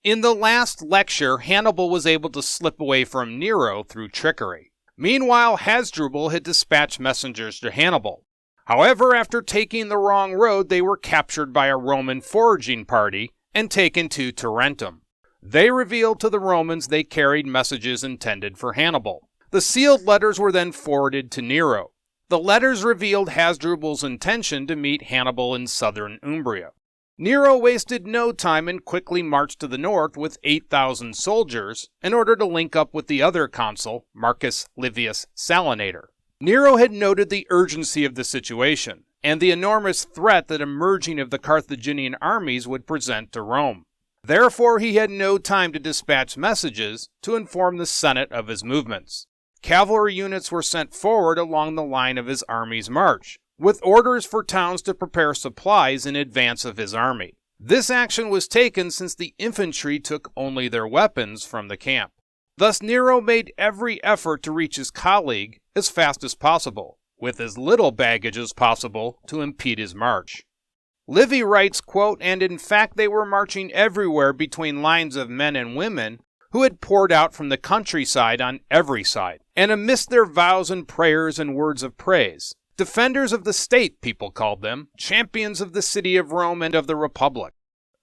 In the last lecture, Hannibal was able to slip away from Nero through trickery. Meanwhile, Hasdrubal had dispatched messengers to Hannibal. However, after taking the wrong road, they were captured by a Roman foraging party and taken to Tarentum. They revealed to the Romans they carried messages intended for Hannibal. The sealed letters were then forwarded to Nero. The letters revealed Hasdrubal's intention to meet Hannibal in southern Umbria. Nero wasted no time and quickly marched to the north with 8,000 soldiers in order to link up with the other consul, Marcus Livius Salinator. Nero had noted the urgency of the situation and the enormous threat that a merging of the Carthaginian armies would present to Rome. Therefore, he had no time to dispatch messages to inform the Senate of his movements. Cavalry units were sent forward along the line of his army's march, with orders for towns to prepare supplies in advance of his army. This action was taken since the infantry took only their weapons from the camp. Thus Nero made every effort to reach his colleague as fast as possible, with as little baggage as possible to impede his march. Livy writes, quote, "And in fact they were marching everywhere between lines of men and women who had poured out from the countryside on every side, and amidst their vows and prayers and words of praise. Defenders of the state, people called them, champions of the city of Rome and of the Republic.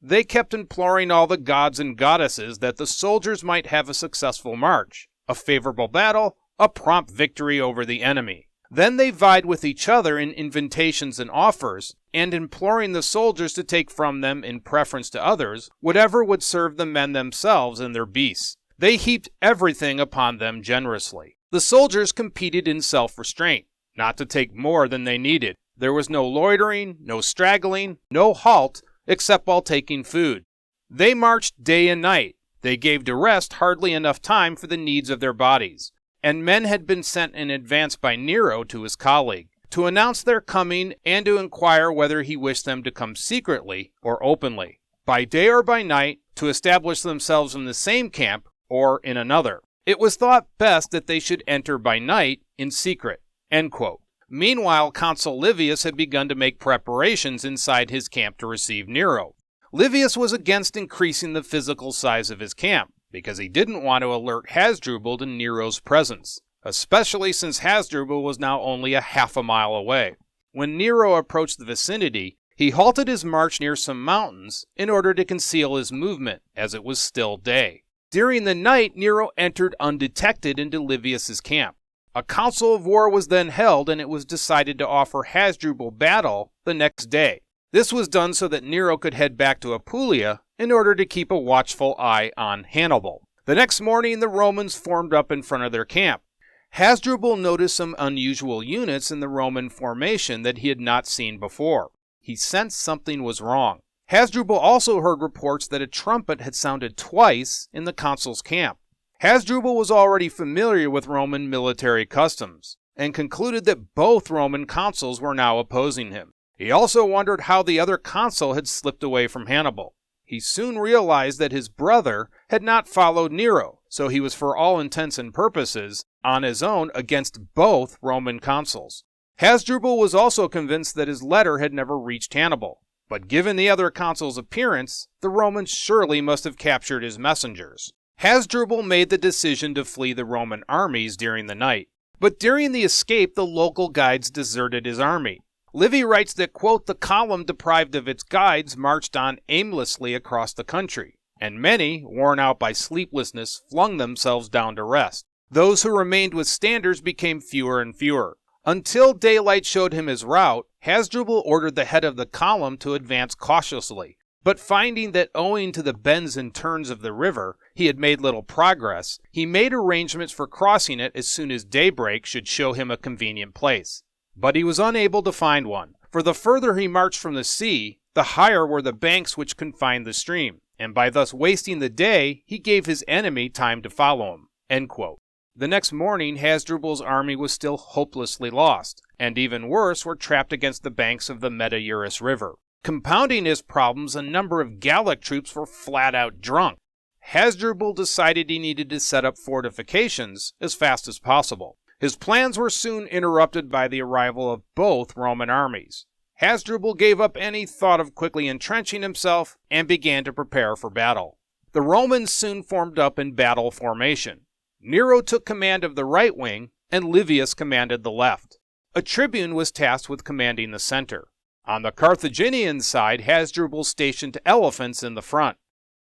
They kept imploring all the gods and goddesses that the soldiers might have a successful march, a favorable battle, a prompt victory over the enemy. Then they vied with each other in invitations and offers, and imploring the soldiers to take from them, in preference to others, whatever would serve the men themselves and their beasts. They heaped everything upon them generously. The soldiers competed in self-restraint, not to take more than they needed. There was no loitering, no straggling, no halt, except while taking food. They marched day and night. They gave to rest hardly enough time for the needs of their bodies. And men had been sent in advance by Nero to his colleague, to announce their coming and to inquire whether he wished them to come secretly or openly, by day or by night, to establish themselves in the same camp or in another. It was thought best that they should enter by night in secret." End quote. Meanwhile, Consul Livius had begun to make preparations inside his camp to receive Nero. Livius was against increasing the physical size of his camp, because he didn't want to alert Hasdrubal to Nero's presence, especially since Hasdrubal was now only a half a mile away. When Nero approached the vicinity, he halted his march near some mountains in order to conceal his movement, as it was still day. During the night, Nero entered undetected into Livius's camp. A council of war was then held, and it was decided to offer Hasdrubal battle the next day. This was done so that Nero could head back to Apulia in order to keep a watchful eye on Hannibal. The next morning, the Romans formed up in front of their camp. Hasdrubal noticed some unusual units in the Roman formation that he had not seen before. He sensed something was wrong. Hasdrubal also heard reports that a trumpet had sounded twice in the consul's camp. Hasdrubal was already familiar with Roman military customs, and concluded that both Roman consuls were now opposing him. He also wondered how the other consul had slipped away from Hannibal. He soon realized that his brother had not followed Nero, so he was for all intents and purposes on his own against both Roman consuls. Hasdrubal was also convinced that his letter had never reached Hannibal, but given the other consul's appearance, the Romans surely must have captured his messengers. Hasdrubal made the decision to flee the Roman armies during the night, but during the escape the local guides deserted his army. Livy writes that, quote, "The column deprived of its guides marched on aimlessly across the country, and many, worn out by sleeplessness, flung themselves down to rest. Those who remained with standards became fewer and fewer. Until daylight showed him his route, Hasdrubal ordered the head of the column to advance cautiously, but finding that owing to the bends and turns of the river, he had made little progress, he made arrangements for crossing it as soon as daybreak should show him a convenient place. But he was unable to find one, for the further he marched from the sea, the higher were the banks which confined the stream, and by thus wasting the day, he gave his enemy time to follow him." End quote. The next morning, Hasdrubal's army was still hopelessly lost, and even worse, were trapped against the banks of the Metaurus River. Compounding his problems, a number of Gallic troops were flat out drunk. Hasdrubal decided he needed to set up fortifications as fast as possible. His plans were soon interrupted by the arrival of both Roman armies. Hasdrubal gave up any thought of quickly entrenching himself and began to prepare for battle. The Romans soon formed up in battle formation. Nero took command of the right wing, and Livius commanded the left. A tribune was tasked with commanding the center. On the Carthaginian side, Hasdrubal stationed elephants in the front.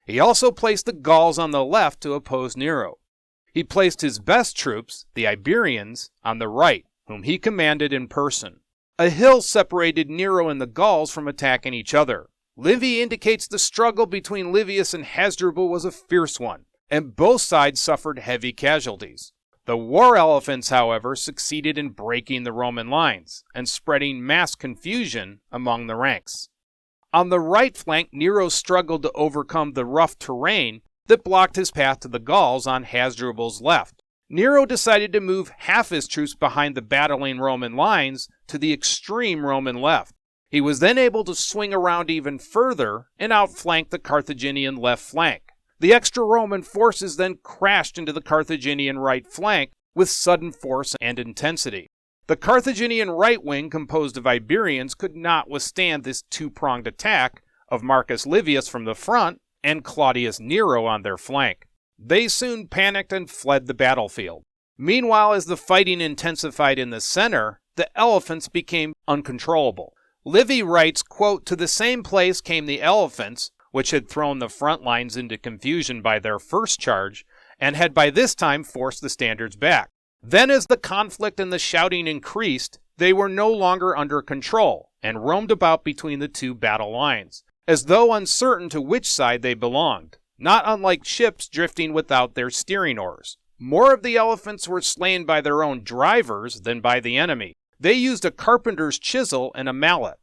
He also placed the Gauls on the left to oppose Nero. He placed his best troops, the Iberians, on the right, whom he commanded in person. A hill separated Nero and the Gauls from attacking each other. Livy indicates the struggle between Livius and Hasdrubal was a fierce one, and both sides suffered heavy casualties. The war elephants, however, succeeded in breaking the Roman lines and spreading mass confusion among the ranks. On the right flank, Nero struggled to overcome the rough terrain that blocked his path to the Gauls on Hasdrubal's left. Nero decided to move half his troops behind the battling Roman lines to the extreme Roman left. He was then able to swing around even further and outflank the Carthaginian left flank. The extra Roman forces then crashed into the Carthaginian right flank with sudden force and intensity. The Carthaginian right wing, composed of Iberians, could not withstand this two-pronged attack of Marcus Livius from the front and Claudius Nero on their flank. They soon panicked and fled the battlefield. Meanwhile, as the fighting intensified in the center, the elephants became uncontrollable. Livy writes, quote, "To the same place came the elephants, which had thrown the front lines into confusion by their first charge, and had by this time forced the standards back. Then as the conflict and the shouting increased, they were no longer under control, and roamed about between the two battle lines, as though uncertain to which side they belonged, not unlike ships drifting without their steering oars. More of the elephants were slain by their own drivers than by the enemy. They used a carpenter's chisel and a mallet.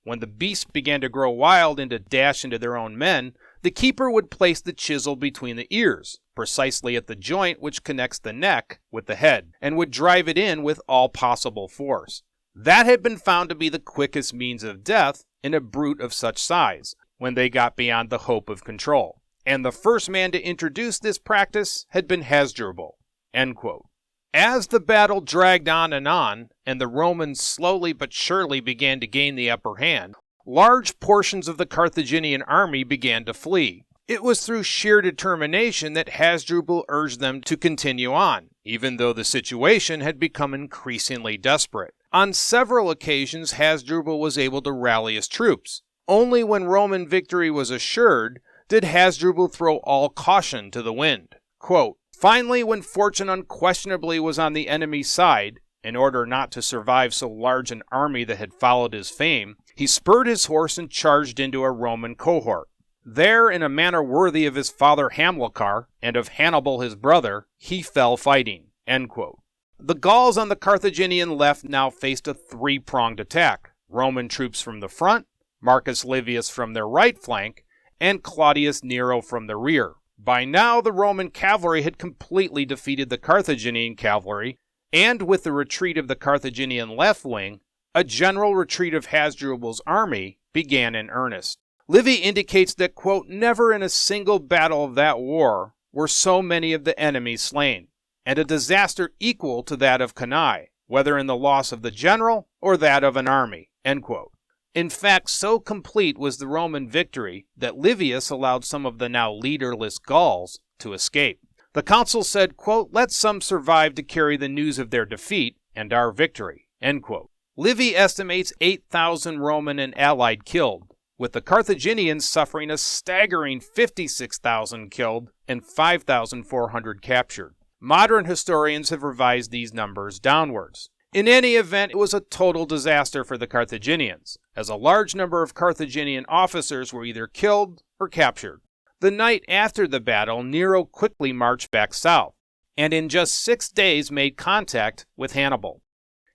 When the beasts began to grow wild and to dash into their own men, the keeper would place the chisel between the ears, precisely at the joint which connects the neck with the head, and would drive it in with all possible force. That had been found to be the quickest means of death in a brute of such size, when they got beyond the hope of control. And the first man to introduce this practice had been Hasdrubal." End quote. As the battle dragged on, and the Romans slowly but surely began to gain the upper hand, large portions of the Carthaginian army began to flee. It was through sheer determination that Hasdrubal urged them to continue on, even though the situation had become increasingly desperate. On several occasions, Hasdrubal was able to rally his troops. Only when Roman victory was assured did Hasdrubal throw all caution to the wind. Quote, "Finally, when fortune unquestionably was on the enemy's side, in order not to survive so large an army that had followed his fame, he spurred his horse and charged into a Roman cohort. There, in a manner worthy of his father Hamilcar and of Hannibal his brother, he fell fighting." End quote. The Gauls on the Carthaginian left now faced a three-pronged attack: Roman troops from the front, Marcus Livius from their right flank, and Claudius Nero from the rear. By now, the Roman cavalry had completely defeated the Carthaginian cavalry, and with the retreat of the Carthaginian left wing, a general retreat of Hasdrubal's army began in earnest. Livy indicates that, quote, "Never in a single battle of that war were so many of the enemy slain, and a disaster equal to that of Cannae, whether in the loss of the general or that of an army." End quote. In fact, so complete was the Roman victory that Livius allowed some of the now leaderless Gauls to escape. The consul said, quote, "Let some survive to carry the news of their defeat and our victory." End quote. Livy estimates 8,000 Roman and allied killed, with the Carthaginians suffering a staggering 56,000 killed and 5,400 captured. Modern historians have revised these numbers downwards. In any event, it was a total disaster for the Carthaginians, as a large number of Carthaginian officers were either killed or captured. The night after the battle, Nero quickly marched back south, and in just 6 days made contact with Hannibal.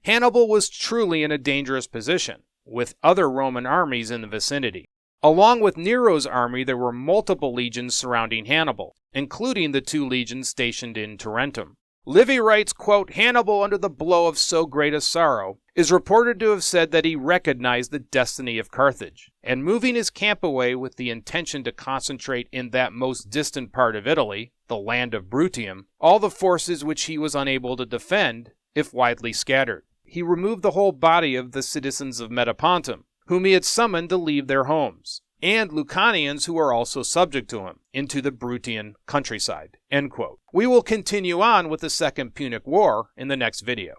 Hannibal was truly in a dangerous position, with other Roman armies in the vicinity. Along with Nero's army, there were multiple legions surrounding Hannibal, including the 2 legions stationed in Tarentum. Livy writes, quote, "Hannibal, under the blow of so great a sorrow, is reported to have said that he recognized the destiny of Carthage, and moving his camp away with the intention to concentrate in that most distant part of Italy, the land of Bruttium, all the forces which he was unable to defend, if widely scattered. He removed the whole body of the citizens of Metapontum, whom he had summoned to leave their homes. and Lucanians who are also subject to him, into the Bruttian countryside." End quote. We will continue on with the Second Punic War in the next video.